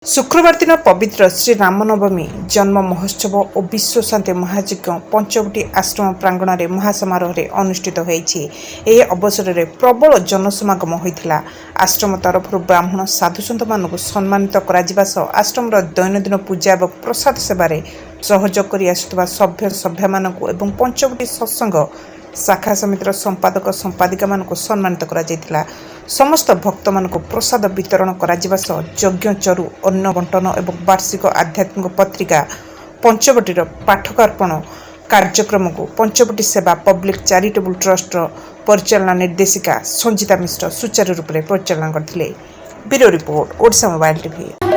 शुक्रवार दिन पवित्र श्री रामनवमी जन्म महोत्सव और विश्व शांति महायज्ञ पंचवटी आश्रम प्रांगण में महासमारोह अनुष्ठित होती। अवसर में प्रबल जनसमागम होता। आश्रम तरफ ब्राह्मण साधुसंत मानक सम्मानित आश्रम दैनंदिन पूजा और प्रसाद सेवार सहयोग कर सभ्य सभ्या मानक एवं पंचवटी सत्संग शाखा समितिर संपादक संपादिका मानक सम्मानित करा। समस्त भक्त मानक प्रसाद वितरण करा यज्ञ चरु अन्न बंटन एवं वार्षिक आध्यात्मिक पत्रिका पंचवटीर पाठकार्पण कार्यक्रम को पंचवटी सेवा पब्लिक चैरिटेबल ट्रस्ट परिचालना निर्देशिका संजीता मिश्र सुचारू रूप से परिचालना करथिले। Bureau report Odisha mobile TV.